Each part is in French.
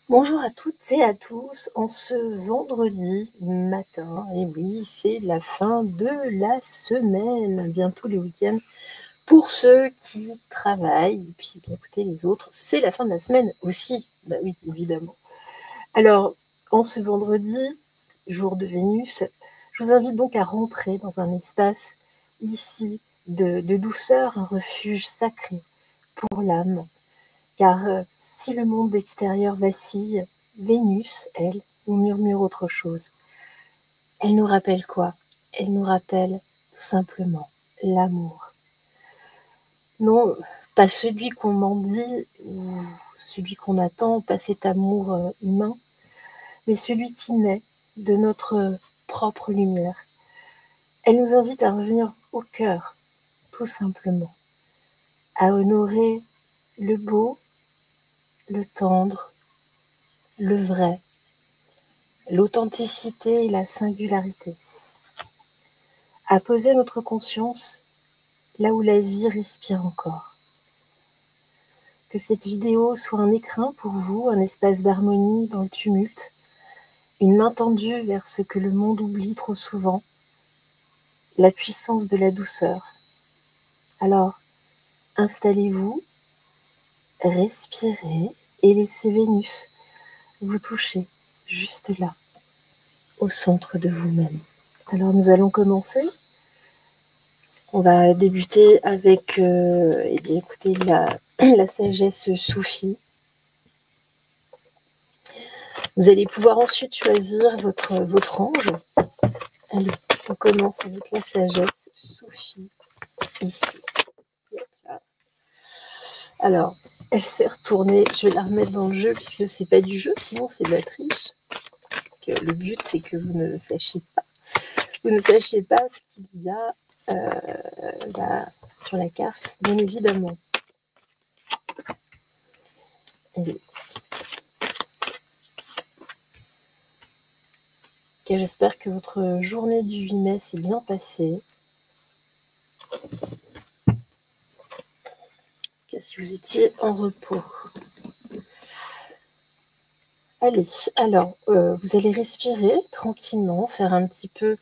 Bonjour à toutes et à tous, en ce vendredi matin, et oui, c'est la fin de la semaine, bientôt les week-ends. Pour ceux qui travaillent, et puis bien écoutez les autres, c'est la fin de la semaine aussi, bah oui, évidemment. Alors, en ce vendredi, jour de Vénus, je vous invite donc à rentrer dans un espace ici de douceur, un refuge sacré pour l'âme. Car si le monde extérieur vacille, Vénus, elle, nous murmure autre chose. Elle nous rappelle quoi? Elle nous rappelle tout simplement l'amour. Non, pas celui qu'on mendie ou celui qu'on attend, pas cet amour humain, mais celui qui naît de notre propre lumière. Elle nous invite à revenir au cœur, tout simplement, à honorer le beau, le tendre, le vrai, l'authenticité et la singularité, à poser notre conscience là où la vie respire encore. Que cette vidéo soit un écrin pour vous, un espace d'harmonie dans le tumulte, une main tendue vers ce que le monde oublie trop souvent, la puissance de la douceur. Alors, installez-vous, respirez et laissez Vénus vous toucher juste là, au centre de vous-même. Alors nous allons commencer. On va débuter avec eh bien, écoutez, la sagesse soufie. Vous allez pouvoir ensuite choisir votre ange. Allez, on commence avec la sagesse soufie, ici. Alors, elle s'est retournée, je vais la remettre dans le jeu, puisque c'est pas du jeu, sinon c'est de la triche. Parce que le but, c'est que vous ne sachiez pas. Vous ne sachiez pas ce qu'il y a sur la carte, bien évidemment. Allez. Okay, j'espère que votre journée du 8 mai s'est bien passée. Okay, si vous étiez en repos. Allez, alors, vous allez respirer tranquillement, faire un petit peu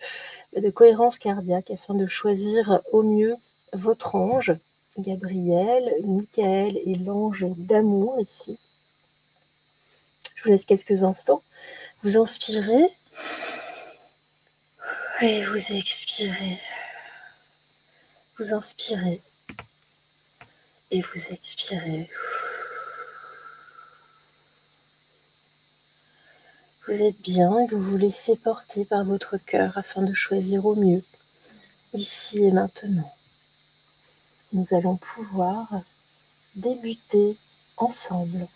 de cohérence cardiaque afin de choisir au mieux votre ange, Gabriel, Michael et l'ange d'amour ici. Je vous laisse quelques instants. Vous inspirez et vous expirez. Vous inspirez et vous expirez. Vous êtes bien et vous vous laissez porter par votre cœur afin de choisir au mieux, ici et maintenant. Nous allons pouvoir débuter ensemble.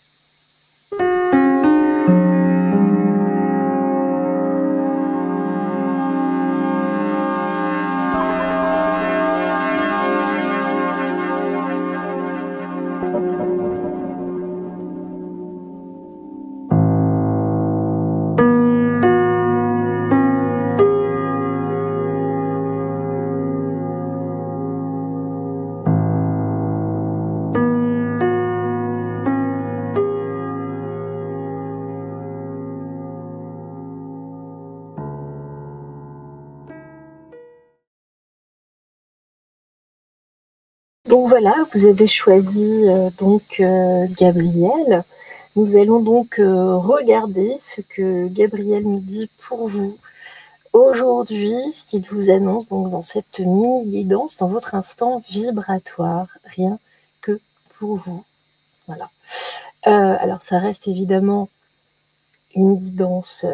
Donc voilà, vous avez choisi Gabriel. Nous allons donc regarder ce que Gabriel nous dit pour vous aujourd'hui, ce qu'il vous annonce donc dans cette mini-guidance, dans votre instant vibratoire, rien que pour vous. Voilà. Alors ça reste évidemment une guidance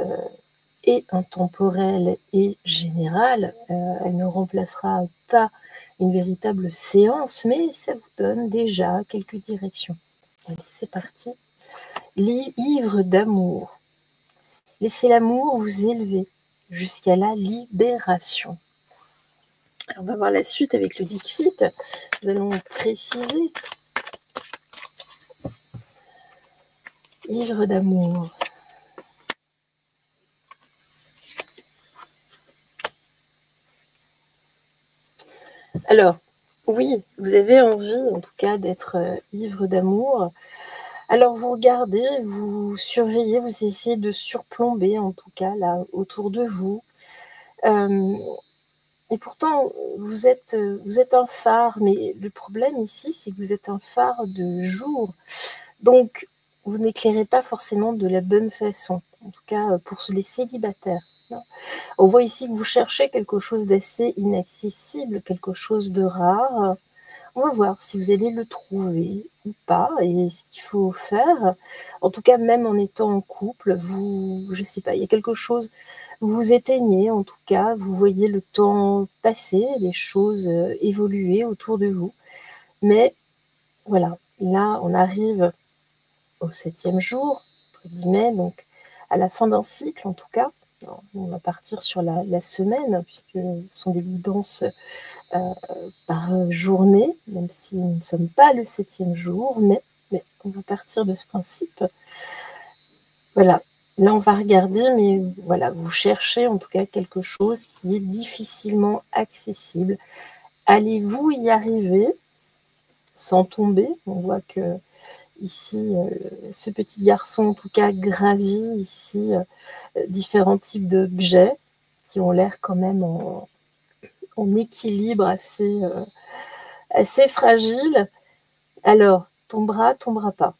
et intemporelle et générale. Elle ne remplacera pas une véritable séance, mais ça vous donne déjà quelques directions. Allez, c'est parti. Ivre d'amour. Laissez l'amour vous élever jusqu'à la libération. Alors, on va voir la suite avec le Dixit. Nous allons préciser. Ivre d'amour. Alors, oui, vous avez envie, en tout cas, d'être ivre d'amour. Alors vous regardez, vous surveillez, vous essayez de surplomber en tout cas là autour de vous. Et pourtant vous êtes un phare, mais le problème ici, c'est que vous êtes un phare de jour. Donc vous n'éclairez pas forcément de la bonne façon, en tout cas pour les célibataires. On voit ici que vous cherchez quelque chose d'assez inaccessible, quelque chose de rare. On va voir si vous allez le trouver ou pas et ce qu'il faut faire. En tout cas, même en étant en couple, je sais pas, il y a quelque chose, vous vous éteignez en tout cas, vous voyez le temps passer, les choses évoluer autour de vous. Mais voilà, là, on arrive au 7e jour, entre guillemets, donc à la fin d'un cycle en tout cas. On va partir sur la semaine, puisque ce sont des guidances par journée, même si nous ne sommes pas le 7e jour, mais on va partir de ce principe. Voilà, là on va regarder, mais voilà, vous cherchez en tout cas quelque chose qui est difficilement accessible. Allez-vous y arriver sans tomber? On voit que ici, ce petit garçon en tout cas gravit ici différents types d'objets qui ont l'air quand même en équilibre assez fragile. Alors, tombera pas.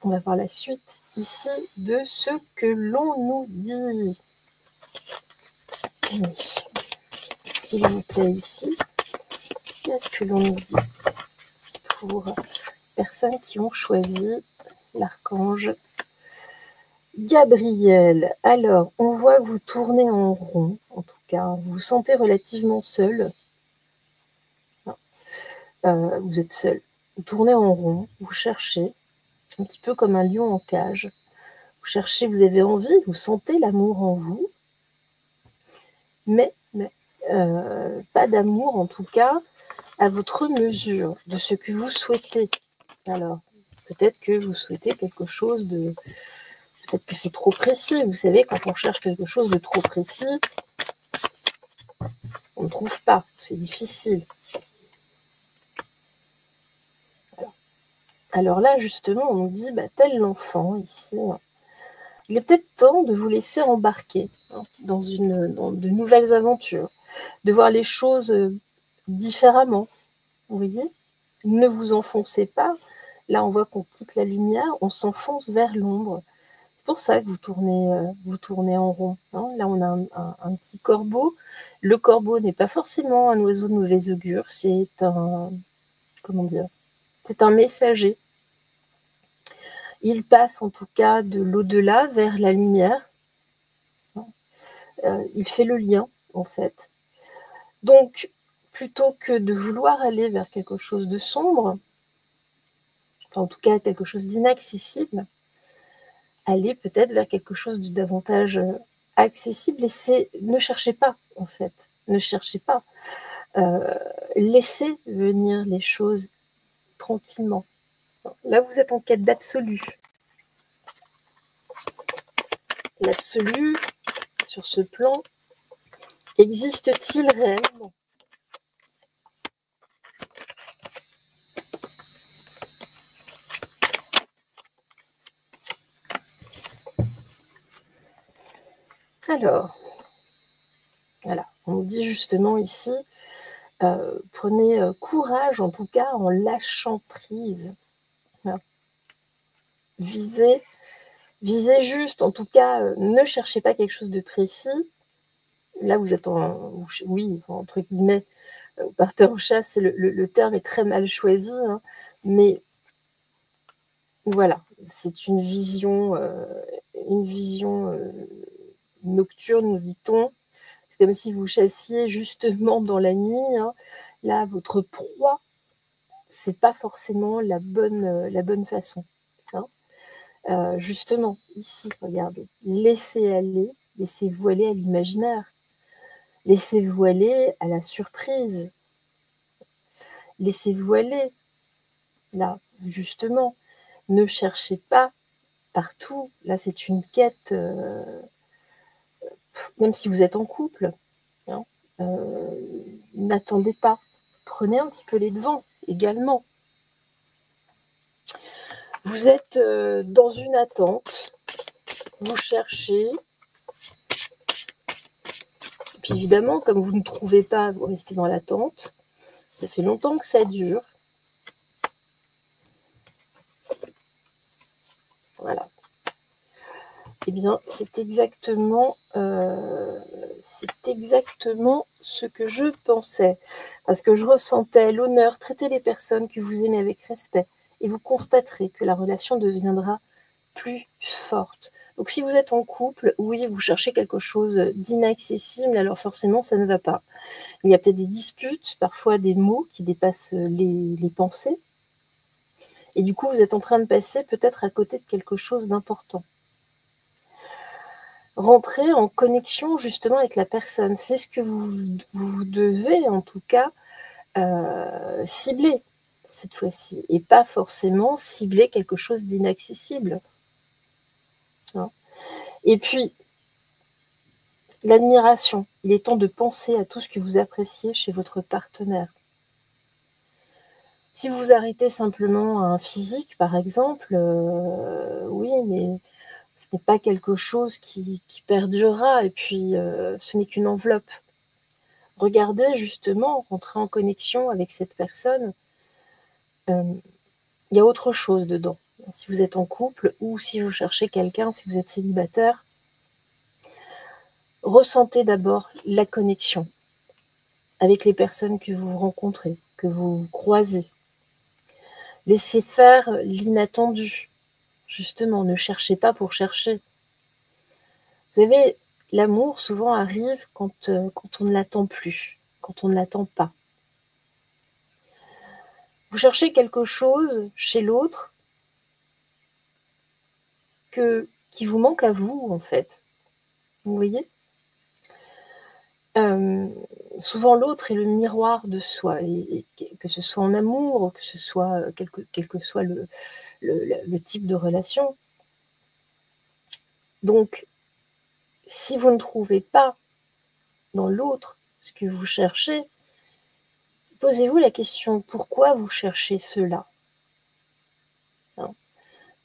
On va voir la suite ici de ce que l'on nous dit. Oui. S'il vous plaît, ici, qu'est-ce que l'on nous dit pour les personnes qui ont choisi l'archange Gabriel? Alors, on voit que vous tournez en rond, en tout cas, vous vous sentez relativement seul. Vous êtes seul. Vous tournez en rond, vous cherchez, un petit peu comme un lion en cage. Vous cherchez, vous avez envie, vous sentez l'amour en vous, mais pas d'amour, en tout cas, à votre mesure, de ce que vous souhaitez. Alors, peut-être que vous souhaitez quelque chose de... Peut-être que c'est trop précis. Vous savez, quand on cherche quelque chose de trop précis, on ne trouve pas. C'est difficile. Alors là, justement, on nous dit, tel l'enfant, ici, il est peut-être temps de vous laisser embarquer dans de nouvelles aventures, de voir les choses différemment. Vous voyez? Ne vous enfoncez pas. Là, on voit qu'on quitte la lumière, on s'enfonce vers l'ombre. C'est pour ça que vous tournez en rond. Là, on a un petit corbeau. Le corbeau n'est pas forcément un oiseau de mauvais augure. C'est c'est un messager. Il passe en tout cas de l'au-delà vers la lumière. Il fait le lien, en fait. Donc, plutôt que de vouloir aller vers quelque chose de sombre, enfin en tout cas quelque chose d'inaccessible, aller peut-être vers quelque chose de davantage accessible. Ne cherchez pas, en fait. Ne cherchez pas. Laissez venir les choses tranquillement. Là, vous êtes en quête d'absolu. L'absolu, sur ce plan, existe-t-il réellement? Alors, voilà, on nous dit justement ici, prenez courage, en tout cas, en lâchant prise. Voilà. Visez juste, en tout cas, ne cherchez pas quelque chose de précis. Là, vous êtes entre guillemets, vous partez en chasse, le terme est très mal choisi, mais voilà, c'est une vision nocturne, nous dit-on. C'est comme si vous chassiez justement dans la nuit. Là, votre proie, c'est pas forcément la bonne façon. Justement, ici, regardez, laissez vous aller à l'imaginaire, laissez-vous aller à la surprise, laissez-vous aller. Là, justement, ne cherchez pas partout. Là, c'est une quête, même si vous êtes en couple, n'attendez pas. Prenez un petit peu les devants également. Vous êtes dans une attente, vous cherchez. Puis évidemment, comme vous ne trouvez pas, vous restez dans l'attente. Ça fait longtemps que ça dure. Voilà. Eh bien, c'est exactement ce que je pensais. Parce que je ressentais l'honneur, traiter les personnes que vous aimez avec respect. Et vous constaterez que la relation deviendra plus forte. Donc si vous êtes en couple, oui, vous cherchez quelque chose d'inaccessible, alors forcément, ça ne va pas. Il y a peut-être des disputes, parfois des mots qui dépassent les pensées. Et du coup, vous êtes en train de passer peut-être à côté de quelque chose d'important. Rentrez en connexion justement avec la personne. C'est ce que vous devez en tout cas cibler cette fois-ci. Et pas forcément cibler quelque chose d'inaccessible. Hein. Et puis, l'admiration. Il est temps de penser à tout ce que vous appréciez chez votre partenaire. Si vous vous arrêtez simplement à un physique, par exemple, oui, mais ce n'est pas quelque chose qui perdurera et puis ce n'est qu'une enveloppe. Regardez justement, rentrer en connexion avec cette personne, il y a autre chose dedans. Si vous êtes en couple ou si vous cherchez quelqu'un, si vous êtes célibataire, ressentez d'abord la connexion avec les personnes que vous rencontrez, que vous croisez. Laissez faire l'inattendu. Justement, ne cherchez pas pour chercher. Vous savez, l'amour souvent arrive quand on ne l'attend plus, quand on ne l'attend pas. Vous cherchez quelque chose chez l'autre qui vous manque à vous, en fait. Vous voyez ? Souvent, l'autre est le miroir de soi, et que ce soit en amour, que ce soit quel que soit le type de relation. Donc, si vous ne trouvez pas dans l'autre ce que vous cherchez, posez-vous la question, pourquoi vous cherchez cela ? Hein ?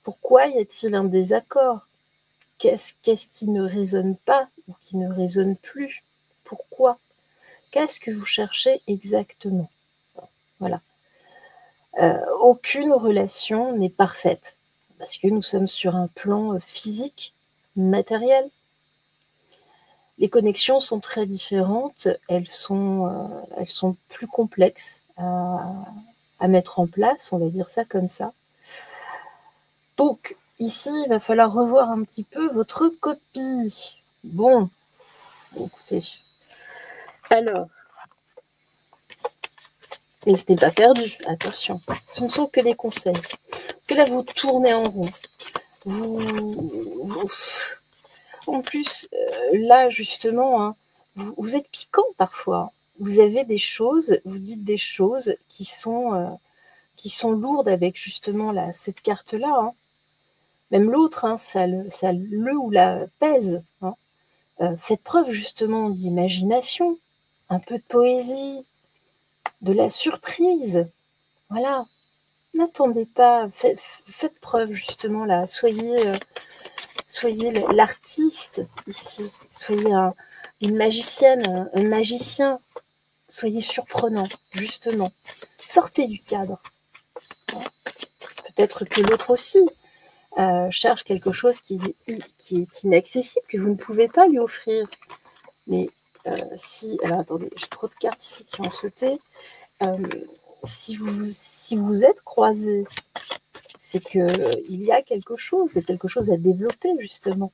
Pourquoi y a-t-il un désaccord ? Qu'est-ce qui ne résonne pas ou qui ne résonne plus ? Pourquoi ? Qu'est-ce que vous cherchez exactement ? Voilà. Aucune relation n'est parfaite, parce que nous sommes sur un plan physique, matériel. Les connexions sont très différentes, elles sont plus complexes à mettre en place, on va dire ça comme ça. Donc, ici, il va falloir revoir un petit peu votre copie. Bon, écoutez. Alors, mais ce n'est pas perdu, attention. Ce ne sont que des conseils. Parce que là, vous tournez en rond. En plus, là, justement, hein, vous êtes piquant parfois. Vous avez des choses, vous dites des choses qui sont lourdes avec justement cette carte-là. Hein. Même l'autre, hein, ça le ou la pèse. Hein. Faites preuve justement d'imagination, un peu de poésie, de la surprise. Voilà. N'attendez pas, faites preuve justement là. Soyez l'artiste ici. Soyez une magicienne, un magicien. Soyez surprenant, justement. Sortez du cadre. Peut-être que l'autre aussi cherche quelque chose qui est inaccessible, que vous ne pouvez pas lui offrir. Mais si... Alors attendez, j'ai trop de cartes ici qui ont sauté. Si vous êtes croisés, c'est qu'il y a quelque chose à développer, justement.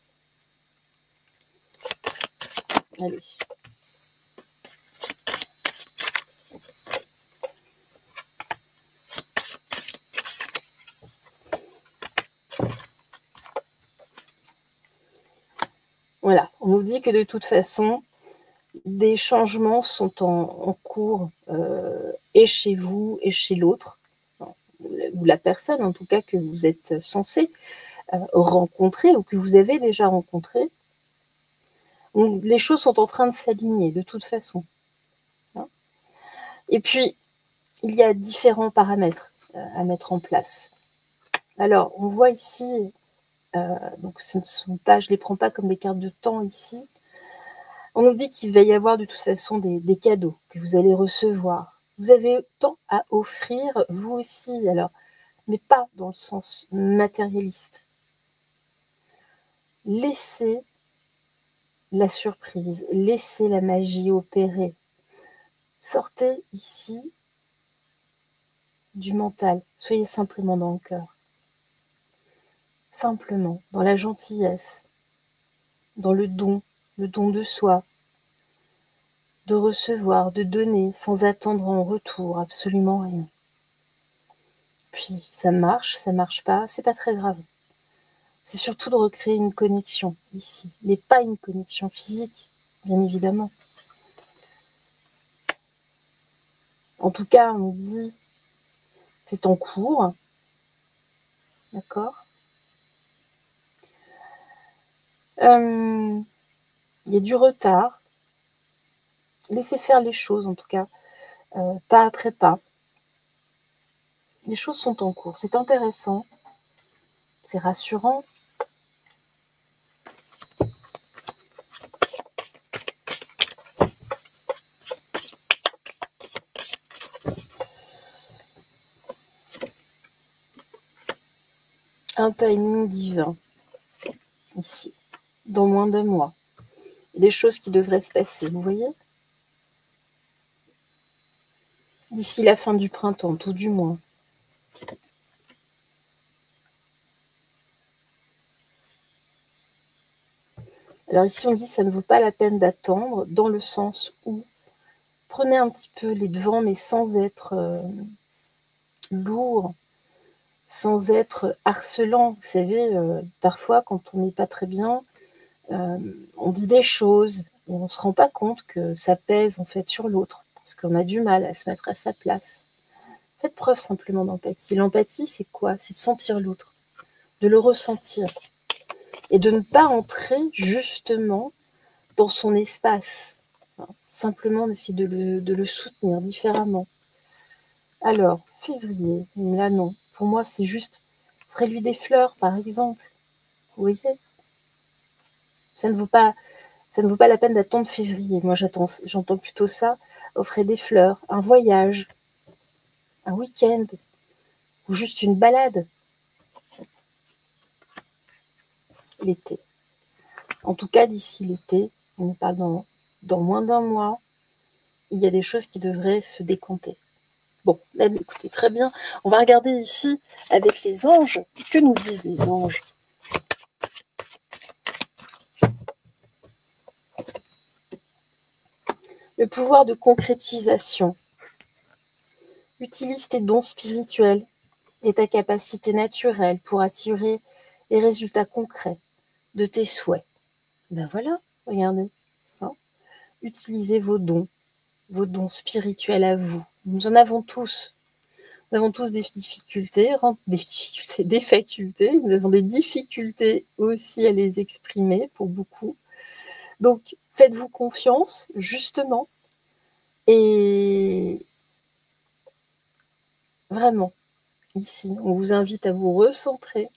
Allez. Voilà, on nous dit que de toute façon, des changements sont en cours, et chez vous et chez l'autre, ou la personne en tout cas que vous êtes censé rencontrer ou que vous avez déjà rencontré. Donc, les choses sont en train de s'aligner de toute façon. Hein. Et puis, il y a différents paramètres à mettre en place. Alors, on voit ici, donc ce ne sont pas, je ne les prends pas comme des cartes de temps ici. On nous dit qu'il va y avoir de toute façon des cadeaux que vous allez recevoir. Vous avez tant à offrir, vous aussi, alors, mais pas dans le sens matérialiste. Laissez la surprise, laissez la magie opérer. Sortez ici du mental, soyez simplement dans le cœur. Simplement, dans la gentillesse, dans le don de soi, de recevoir, de donner, sans attendre en retour absolument rien. Puis ça marche pas, c'est pas très grave. C'est surtout de recréer une connexion ici, mais pas une connexion physique, bien évidemment. En tout cas, on dit, c'est en cours, d'accord ? Il y a du retard. Laissez faire les choses, en tout cas, pas après pas. Les choses sont en cours. C'est intéressant, c'est rassurant. Un timing divin, ici, dans moins d'un mois. Des choses qui devraient se passer, vous voyez ? D'ici la fin du printemps, tout du moins. Alors ici, on dit que ça ne vaut pas la peine d'attendre, dans le sens où prenez un petit peu les devants, mais sans être lourd, sans être harcelant. Vous savez, parfois, quand on n'est pas très bien, on dit des choses et on ne se rend pas compte que ça pèse en fait sur l'autre, parce qu'on a du mal à se mettre à sa place. Faites preuve simplement d'empathie. L'empathie, c'est quoi ? C'est de sentir l'autre, de le ressentir, et de ne pas entrer justement dans son espace. Simplement d'essayer de le soutenir différemment. Alors, février, là non. Pour moi, c'est juste, offrez-lui des fleurs, par exemple. Vous voyez ? Ça ne vaut pas la peine d'attendre février. Moi, j'entends plutôt ça. Offrez des fleurs, un voyage, un week-end, ou juste une balade. L'été. En tout cas, d'ici l'été, on parle dans moins d'un mois, il y a des choses qui devraient se décompter. Bon, là, écoutez, très bien. On va regarder ici avec les anges. Que nous disent les anges ? Le pouvoir de concrétisation. Utilise tes dons spirituels et ta capacité naturelle pour attirer les résultats concrets de tes souhaits. Ben voilà, regardez. Hein, utilisez vos dons spirituels à vous. Nous en avons tous. Nous avons tous des facultés, nous avons des difficultés aussi à les exprimer pour beaucoup. Donc, faites-vous confiance, justement, et vraiment, ici, on vous invite à vous recentrer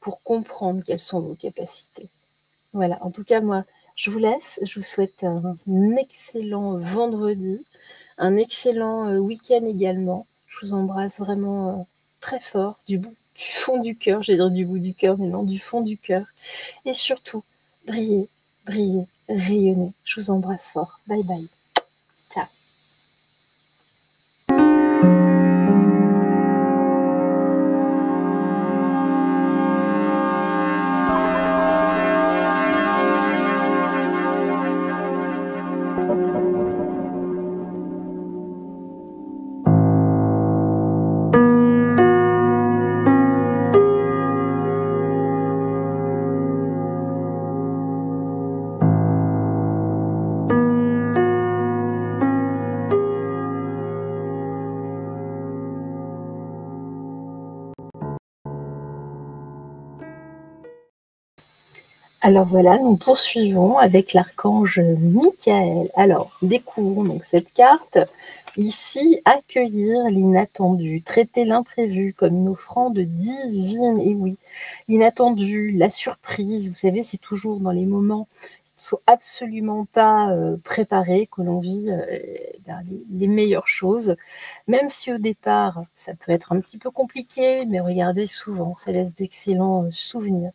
pour comprendre quelles sont vos capacités. Voilà, en tout cas, moi, je vous laisse. Je vous souhaite un excellent vendredi, un excellent week-end également. Je vous embrasse vraiment très fort, du fond du cœur. J'allais dire du bout du cœur, mais non, du fond du cœur. Et surtout, brillez, rayonnez. Je vous embrasse fort. Bye bye. Ciao. Alors voilà, nous poursuivons avec l'archange Michael. Alors, découvrons donc cette carte. Ici, accueillir l'inattendu, traiter l'imprévu comme une offrande divine. Et oui, l'inattendu, la surprise, vous savez, c'est toujours dans les moments qui ne sont absolument pas préparés que l'on vit les meilleures choses. Même si au départ, ça peut être un petit peu compliqué, mais regardez, souvent, ça laisse d'excellents souvenirs.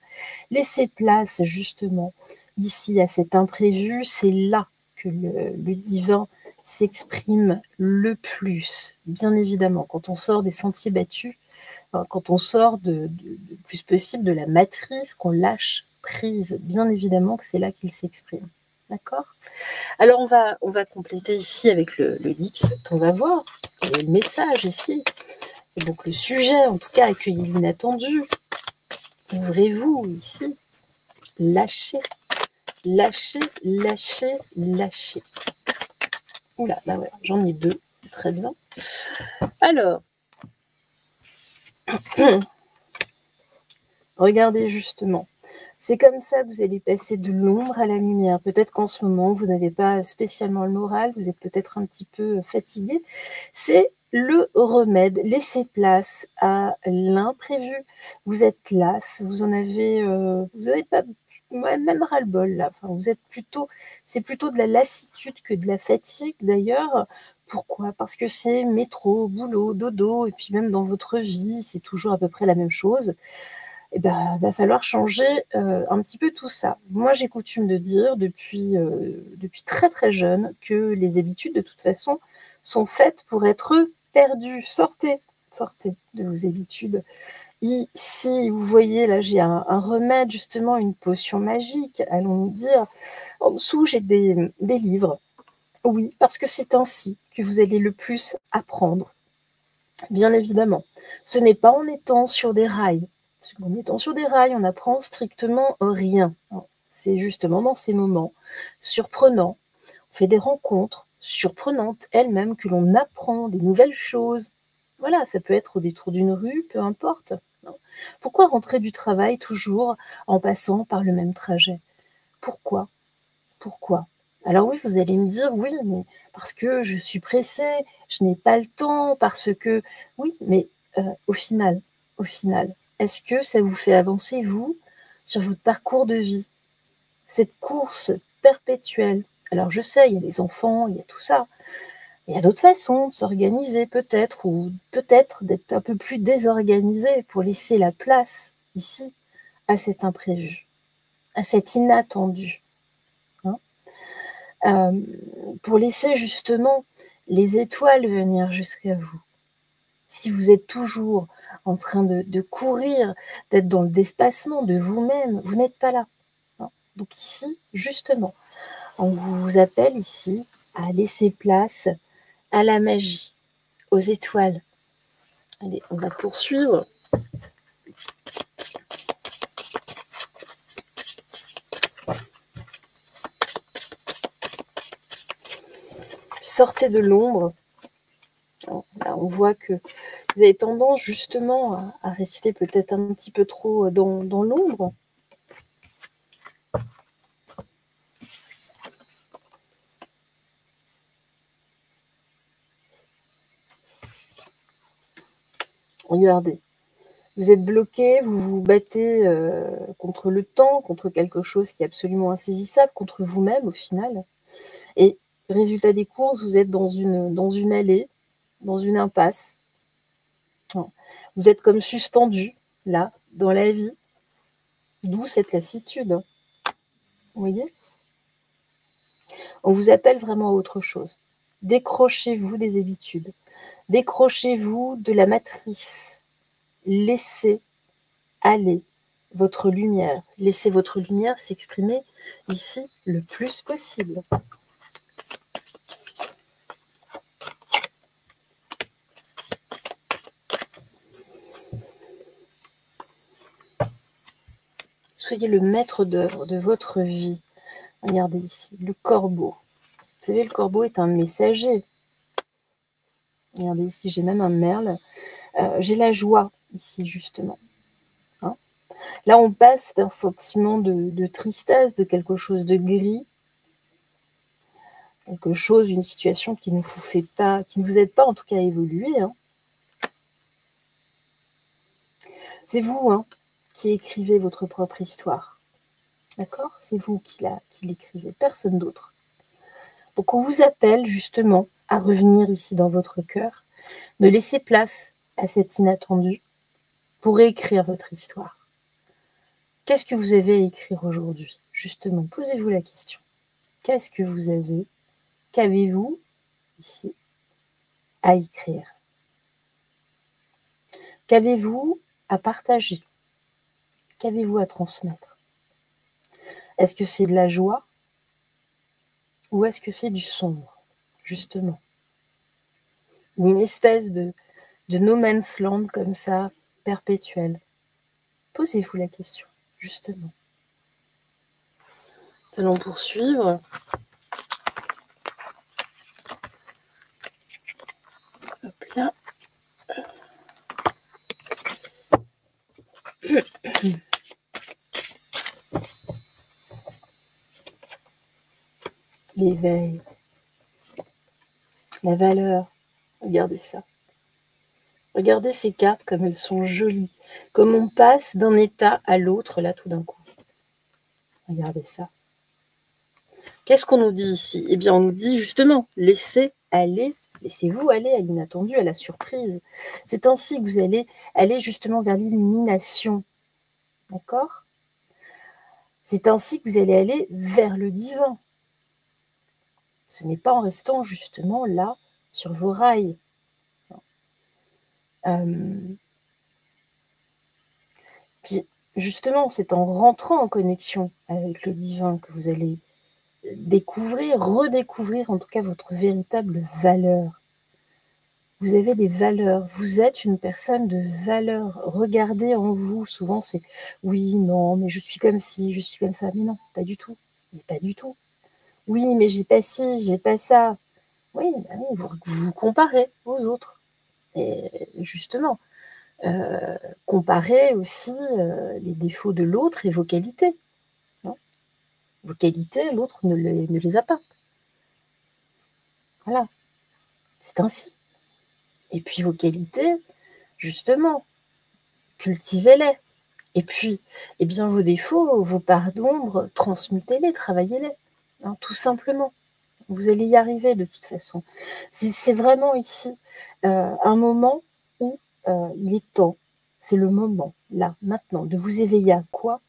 Laisser place justement ici à cet imprévu, c'est là que le divin s'exprime le plus. Bien évidemment, quand on sort des sentiers battus, quand on sort de plus possible de la matrice, qu'on lâche prise, bien évidemment que c'est là qu'il s'exprime. D'accord? Alors on va compléter ici avec le Dix. On va voir le message ici. Et donc le sujet, en tout cas, accueillez l'inattendu. Ouvrez-vous ici. Lâchez, lâchez, lâchez, lâchez. Oula, bah voilà, j'en ai deux. Très bien. Alors, regardez justement. C'est comme ça que vous allez passer de l'ombre à la lumière. Peut-être qu'en ce moment, vous n'avez pas spécialement le moral, vous êtes peut-être un petit peu fatigué. C'est le remède. Laissez place à l'imprévu. Vous êtes lasse, vous n'avez pas même ras-le-bol là. Enfin, vous êtes plutôt, c'est plutôt de la lassitude que de la fatigue d'ailleurs. Pourquoi? Parce que c'est métro, boulot, dodo, et puis même dans votre vie, c'est toujours à peu près la même chose. Eh ben, va falloir changer un petit peu tout ça. Moi, j'ai coutume de dire depuis très très jeune que les habitudes, de toute façon, sont faites pour être perdues. Sortez, sortez de vos habitudes. Ici, vous voyez, là, j'ai un remède, justement, une potion magique, allons-nous dire. En dessous, j'ai des livres. Oui, parce que c'est ainsi que vous allez le plus apprendre. Bien évidemment, ce n'est pas en étant sur des rails. En étant sur des rails, on n'apprend strictement rien. C'est justement dans ces moments surprenants, on fait des rencontres surprenantes elles-mêmes, que l'on apprend des nouvelles choses. Voilà, ça peut être au détour d'une rue, peu importe. Pourquoi rentrer du travail toujours en passant par le même trajet? Pourquoi? Pourquoi? Alors oui, vous allez me dire: «Oui, mais parce que je suis pressée, je n'ai pas le temps, parce que» oui, mais au final, est-ce que ça vous fait avancer, vous, sur votre parcours de vie? Cette course perpétuelle. Alors je sais, il y a les enfants, il y a tout ça. Il y a d'autres façons de s'organiser peut-être, ou peut-être d'être un peu plus désorganisé pour laisser la place, ici, à cet imprévu, à cet inattendu. Pour laisser justement les étoiles venir jusqu'à vous. Si vous êtes toujours en train de courir, d'être dans le dépassement de vous-même, vous n'êtes pas là. Hein. Donc ici, justement, on vous appelle ici à laisser place à la magie, aux étoiles. Allez, on va poursuivre. Sortez de l'ombre. Là, on voit que vous avez tendance justement à rester peut-être un petit peu trop dans l'ombre. Regardez, vous êtes bloqué, vous vous battez contre le temps, contre quelque chose qui est absolument insaisissable, contre vous-même au final. Et résultat des courses, vous êtes dans une allée, dans une impasse. Vous êtes comme suspendu, là, dans la vie, d'où cette lassitude. Vous voyez? On vous appelle vraiment à autre chose. Décrochez-vous des habitudes. Décrochez-vous de la matrice. Laissez aller votre lumière. Laissez votre lumière s'exprimer ici le plus possible. Soyez le maître d'œuvre de votre vie. Regardez ici, le corbeau. Vous savez, le corbeau est un messager. Regardez ici, j'ai même un merle. J'ai la joie ici, justement. Hein. Là, on passe d'un sentiment de tristesse, de quelque chose de gris, quelque chose, une situation qui ne vous aide pas en tout cas à évoluer. Hein. C'est vous qui écrivez votre propre histoire. D'accord? C'est vous qui l'écrivez, personne d'autre. Donc on vous appelle justement à revenir ici dans votre cœur, de laisser place à cet inattendu pour écrire votre histoire. Qu'est-ce que vous avez à écrire aujourd'hui? Justement, posez-vous la question. Qu'est-ce que vous avez? Qu'avez-vous ici à écrire? Qu'avez-vous à partager? Qu'avez-vous à transmettre? Est-ce que c'est de la joie ou est-ce que c'est du sombre, justement? Une espèce de no man's land comme ça, perpétuel. Posez-vous la question, justement. Nous allons poursuivre. Hop là. L'éveil, la valeur. Regardez ça. Regardez ces cartes comme elles sont jolies. Comme on passe d'un état à l'autre là tout d'un coup. Regardez ça. Qu'est-ce qu'on nous dit ici? Eh bien, on nous dit justement, laissez-vous aller à l'inattendu, à la surprise. C'est ainsi que vous allez aller justement vers l'illumination. D'accord? C'est ainsi que vous allez aller vers le divin. Ce n'est pas en restant justement là, sur vos rails. Puis justement, c'est en rentrant en connexion avec le divin que vous allez redécouvrir en tout cas votre véritable valeur. Vous avez des valeurs, vous êtes une personne de valeur. Regardez en vous, souvent c'est « oui, non, mais je suis comme ci, je suis comme ça ». Mais non, pas du tout, mais pas du tout. Oui, mais j'ai pas ci, j'ai pas ça. Oui, bah oui, vous vous comparez aux autres. Et justement, comparez aussi les défauts de l'autre et vos qualités. Hein. Vos qualités, l'autre ne les a pas. Voilà, c'est ainsi. Et puis vos qualités, justement, cultivez-les. Et puis, eh bien, vos défauts, vos parts d'ombre, transmutez-les, travaillez-les, hein, tout simplement. Vous allez y arriver de toute façon. C'est vraiment ici un moment où il est temps, c'est le moment, là, maintenant, de vous éveiller à quoi?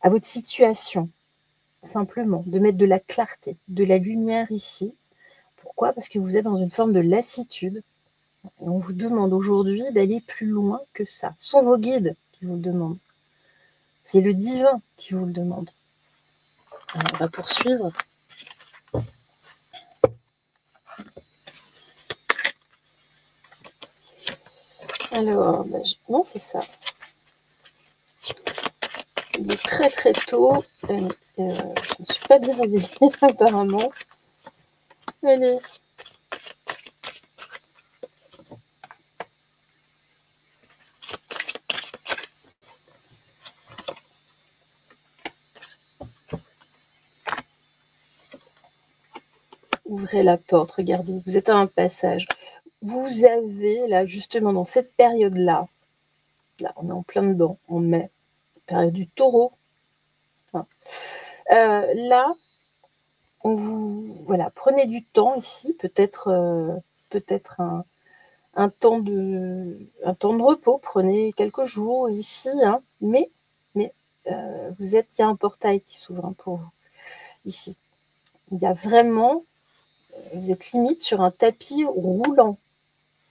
À votre situation, simplement, de mettre de la clarté, de la lumière ici. Pourquoi? Parce que vous êtes dans une forme de lassitude. Et on vous demande aujourd'hui d'aller plus loin que ça. Ce sont vos guides qui vous le demandent. C'est le divin qui vous le demande. Alors, on va poursuivre. Alors, non, c'est ça. Il est très très tôt. Je ne suis pas bien réveillée apparemment. Allez. Ouvrez la porte, regardez, vous êtes à un passage. Vous avez là, justement, dans cette période-là, là, on est en plein dedans, en mai, période du taureau. Hein. Là, voilà, prenez du temps ici, peut-être un temps de repos, prenez quelques jours ici, hein, mais il y a un portail qui s'ouvre pour vous, ici. Il y a vraiment, vous êtes limite sur un tapis roulant,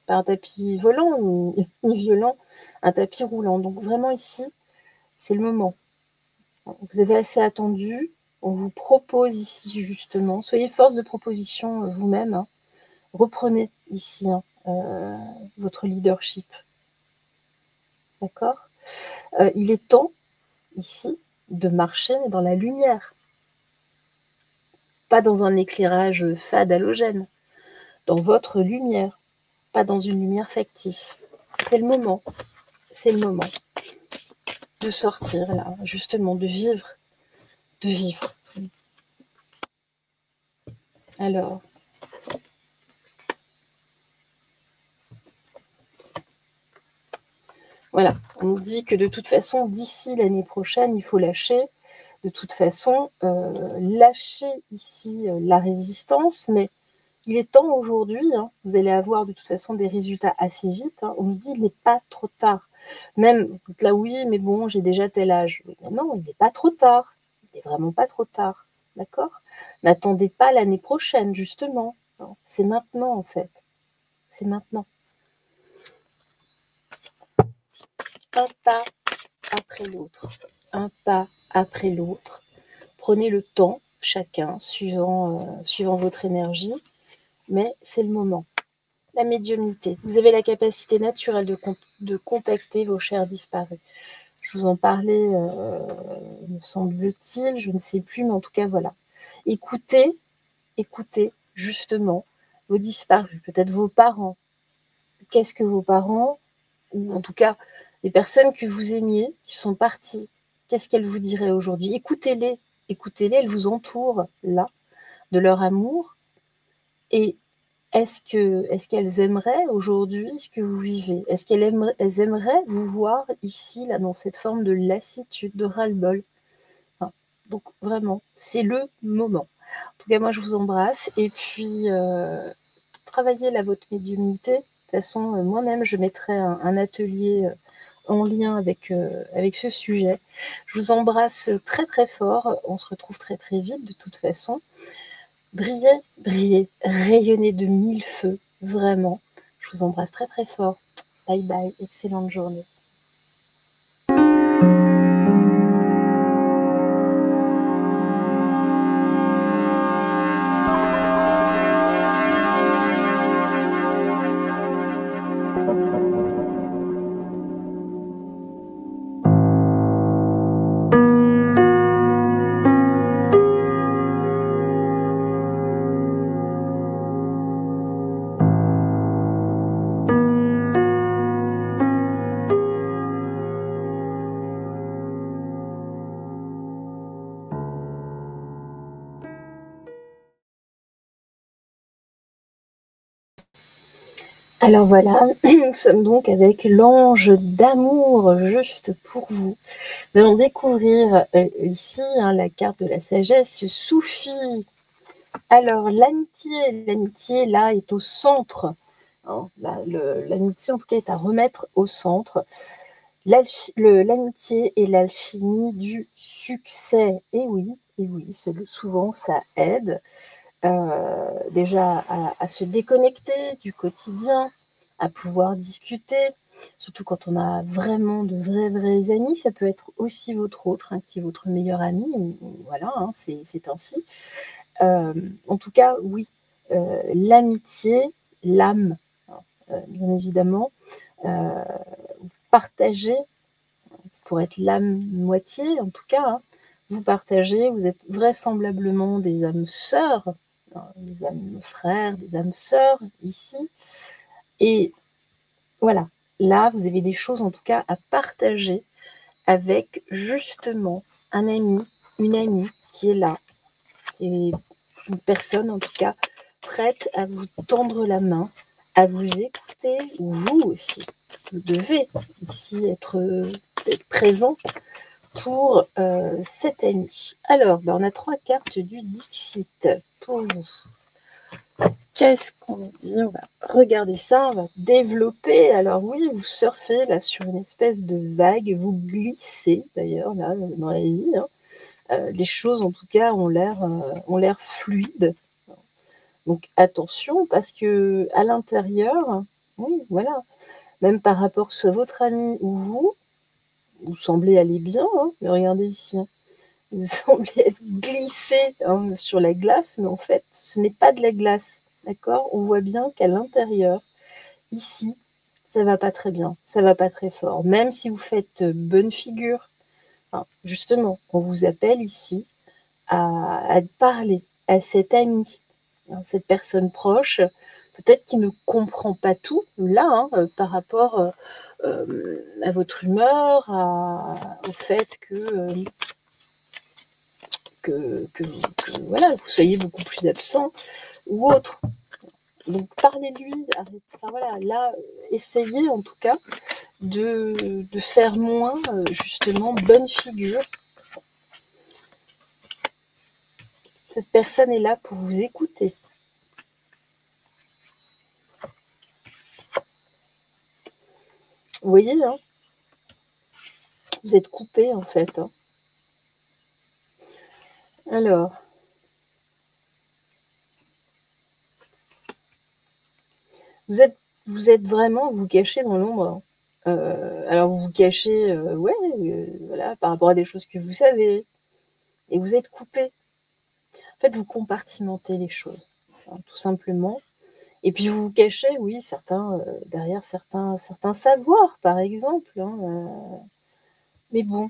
pas un tapis volant ni violent, un tapis roulant. Donc vraiment ici, c'est le moment. Vous avez assez attendu, on vous propose ici justement, soyez force de proposition vous-même, hein. Reprenez ici votre leadership. D'accord? Il est temps ici de marcher dans la lumière. Pas dans un éclairage fade halogène, dans votre lumière, pas dans une lumière factice. C'est le moment. C'est le moment. de sortir là, justement, de vivre. Alors, voilà, on nous dit que de toute façon, d'ici l'année prochaine, il faut lâcher. De toute façon, lâcher ici la résistance, mais il est temps aujourd'hui, hein, vous allez avoir de toute façon des résultats assez vite. Hein, on nous dit il n'est pas trop tard. Même là, oui, mais bon, j'ai déjà tel âge. Oui, non, il n'est pas trop tard. Il n'est vraiment pas trop tard. D'accord? N'attendez pas l'année prochaine, justement. C'est maintenant, en fait. C'est maintenant. Un pas après l'autre. Un pas après l'autre. Prenez le temps, chacun, suivant votre énergie. Mais c'est le moment. La médiumnité. Vous avez la capacité naturelle de contacter vos chers disparus. Je vous en parlais, me semble-t-il, je ne sais plus, mais en tout cas, voilà. Écoutez, justement, vos disparus, peut-être vos parents. Qu'est-ce que vos parents, ou en tout cas, les personnes que vous aimiez, qui sont parties, qu'est-ce qu'elles vous diraient aujourd'hui? Écoutez-les, elles vous entourent, là, de leur amour, et est-ce qu'elles aimeraient aujourd'hui ce que vous vivez? Est-ce qu'elles aimeraient vous voir ici, là, dans cette forme de lassitude, de ras-le-bol? Enfin, donc vraiment, c'est le moment. En tout cas, moi, je vous embrasse. Et puis, travaillez là votre médiumnité. De toute façon, moi-même, je mettrai un atelier en lien avec ce sujet. Je vous embrasse très, très fort. On se retrouve très, très vite, de toute façon. Brillez, rayonnez de 1000 feux, vraiment. Je vous embrasse très très fort. Bye bye, excellente journée. Alors voilà, nous sommes donc avec l'ange d'amour juste pour vous. Nous allons découvrir ici la carte de la sagesse, Soufie. Alors l'amitié là est au centre. Hein, l'amitié en tout cas est à remettre au centre. L'amitié est l'alchimie du succès. Et oui, souvent ça aide. Déjà à se déconnecter du quotidien, à pouvoir discuter, surtout quand on a vraiment de vrais amis. Ça peut être aussi votre autre, qui est votre meilleur ami, voilà, c'est ainsi. En tout cas, oui, l'amitié, l'âme, bien évidemment, partager, pour être l'âme moitié, en tout cas, vous partagez, vous êtes vraisemblablement des âmes sœurs, des âmes frères, des âmes sœurs, ici. Et voilà, là, vous avez des choses, en tout cas, à partager avec, justement, un ami, une amie qui est là, qui est une personne, en tout cas, prête à vous tendre la main, à vous écouter, ou vous aussi. Vous devez ici être présent pour cette amie. Alors, on a 3 cartes du Dixit pour vous. Qu'est-ce qu'on dit? On va regarder ça, on va développer. Alors oui, vous surfez là sur une espèce de vague, vous glissez d'ailleurs là dans la vie. Les choses en tout cas ont l'air fluides. Donc attention parce que à l'intérieur, oui, voilà, même par rapport que ce soit votre ami ou vous semblez aller bien, mais regardez ici. Vous semblez être glissé sur la glace, mais en fait, ce n'est pas de la glace, d'accord? On voit bien qu'à l'intérieur, ici, ça va pas très bien, ça va pas très fort. Même si vous faites bonne figure, justement, on vous appelle ici à parler à cet ami, cette personne proche, Peut-être qu'il ne comprend pas tout, là, hein, par rapport à votre humeur, au fait voilà, vous soyez beaucoup plus absent ou autre. Donc parlez-lui, voilà, là, essayez en tout cas de faire moins, justement, bonne figure. Cette personne est là pour vous écouter. Vous voyez, hein, vous êtes coupé en fait. Hein. Alors, vous êtes vraiment, vous cachez dans l'ombre. Alors vous vous cachez, ouais, voilà, par rapport à des choses que vous savez, et vous êtes coupé. En fait, vous compartimentez les choses, hein, tout simplement. Et puis vous vous cachez, oui, derrière certains savoirs, par exemple. Hein, mais bon,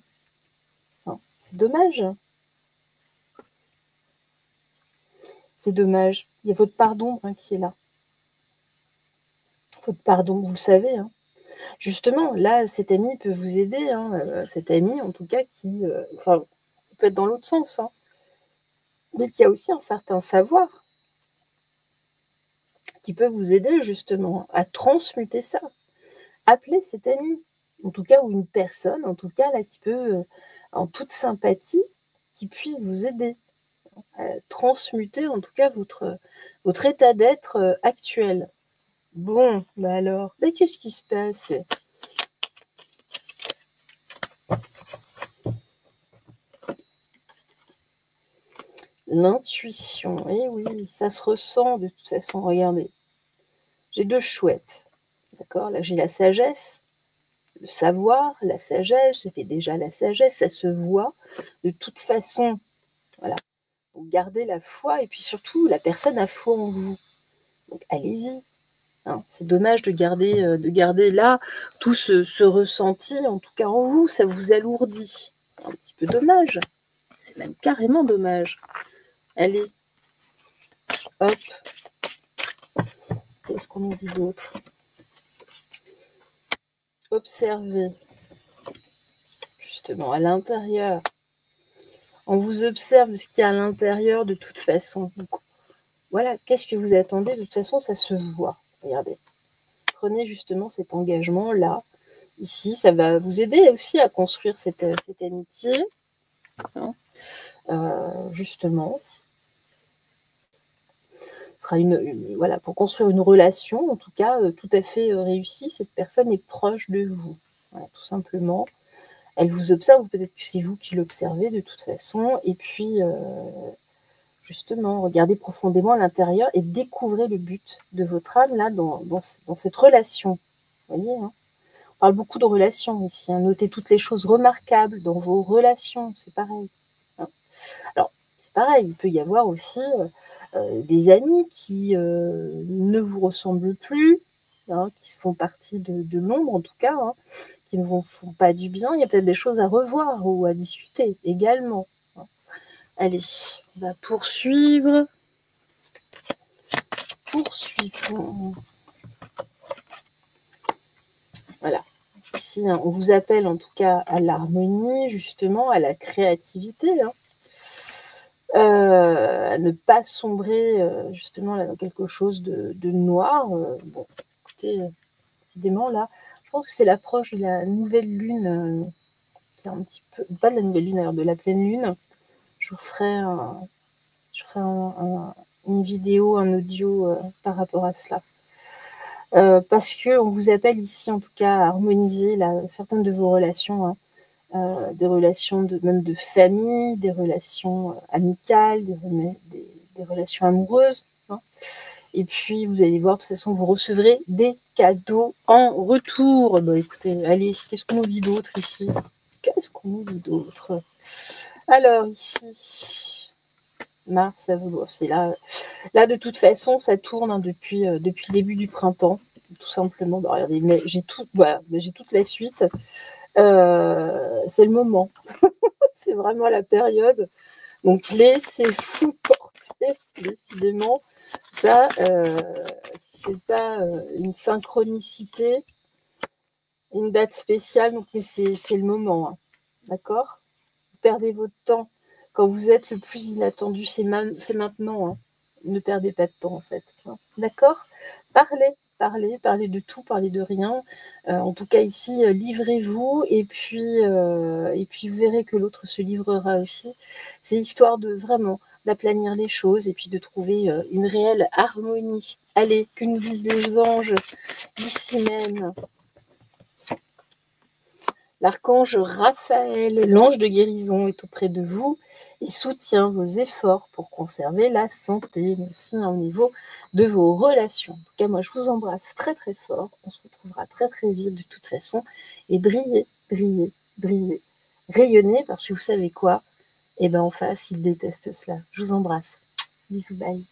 hein, c'est dommage. C'est dommage. Il y a votre part d'ombre, hein, qui est là. Votre part d'ombre, vous le savez. Hein. Justement, là, cet ami peut vous aider. Hein, cet ami, en tout cas, qui peut être dans l'autre sens. Hein, mais qui a aussi un certain savoir qui peut vous aider, justement, à transmuter ça. Appelez cet ami, en tout cas, ou une personne, en tout cas, là, qui peut, en toute sympathie, qui puisse vous aider à transmuter, en tout cas, votre état d'être actuel. Bon, bah alors, mais qu'est-ce qui se passe? L'intuition, eh oui, ça se ressent de toute façon, regardez. J'ai 2 chouettes, d'accord? Là, j'ai la sagesse, le savoir, la sagesse, j'avais déjà la sagesse, ça se voit. De toute façon, voilà, vous gardez la foi et puis surtout, la personne a foi en vous. Donc allez-y. Hein. C'est dommage de garder là tout ce ressenti, en tout cas en vous, ça vous alourdit. Un petit peu dommage. C'est même carrément dommage. Allez, hop. Qu'est-ce qu'on nous dit d'autre? Observez, justement, à l'intérieur. On vous observe ce qu'il y a à l'intérieur de toute façon. Donc, voilà, qu'est-ce que vous attendez? De toute façon, ça se voit. Regardez. Prenez justement cet engagement-là. Ici, ça va vous aider aussi à construire cette amitié. Hein, justement. Ce sera voilà, pour construire une relation, en tout cas, tout à fait réussie. Cette personne est proche de vous. Voilà, tout simplement. Elle vous observe, ou peut-être que c'est vous qui l'observez de toute façon. Et puis, justement, regardez profondément à l'intérieur et découvrez le but de votre âme là dans cette relation. Vous voyez, hein, on parle beaucoup de relations ici. Hein. Notez toutes les choses remarquables dans vos relations, c'est pareil. Hein. Alors, c'est pareil, il peut y avoir aussi des amis qui ne vous ressemblent plus, hein, qui font partie de l'ombre en tout cas, hein, qui ne vous font pas du bien. Il y a peut-être des choses à revoir ou à discuter également. Allez, on va poursuivre. Poursuivons. Voilà. Ici, hein, on vous appelle en tout cas à l'harmonie, justement, à la créativité. Hein. À ne pas sombrer, justement, là, dans quelque chose de noir. Bon, écoutez, évidemment, là, je pense que c'est l'approche de la nouvelle lune, qui est un petit peu... Pas de la nouvelle lune, alors de la pleine lune. Je vous ferai une vidéo, un audio par rapport à cela. Parce qu'on vous appelle ici, en tout cas, à harmoniser certaines de vos relations, hein, des relations même de famille, des relations amicales, des relations amoureuses. Hein. Et puis, vous allez voir, de toute façon, vous recevrez des cadeaux en retour. Bon, écoutez, allez, qu'est-ce qu'on nous dit d'autre ici? Qu'est-ce qu'on nous dit d'autre? Alors, ici, Mars, c'est là. Là, de toute façon, ça tourne, hein, depuis le début du printemps, tout simplement. Bon, regardez, mais j'ai toute la suite. C'est le moment. C'est vraiment la période. Donc, laissez-vous porter, décidément. Ça, c'est pas une synchronicité, une date spéciale, donc, mais c'est le moment, hein. D'accord? Perdez votre temps. Quand vous êtes le plus inattendu, c'est maintenant, hein. Ne perdez pas de temps, en fait, hein. D'accord? Parlez, parlez, parlez de tout, parlez de rien. En tout cas, ici, livrez-vous et puis vous verrez que l'autre se livrera aussi. C'est histoire de vraiment d'aplanir les choses et puis de trouver une réelle harmonie. Allez, que nous disent les anges ici même? L'archange Raphaël, l'ange de guérison, est auprès de vous et soutient vos efforts pour conserver la santé, mais aussi au niveau de vos relations. En tout cas, moi, je vous embrasse très très fort. On se retrouvera très très vite de toute façon. Et brillez, brillez, brillez. Rayonnez, parce que vous savez quoi? Eh bien, en face, ils détestent cela. Je vous embrasse. Bisous, bye.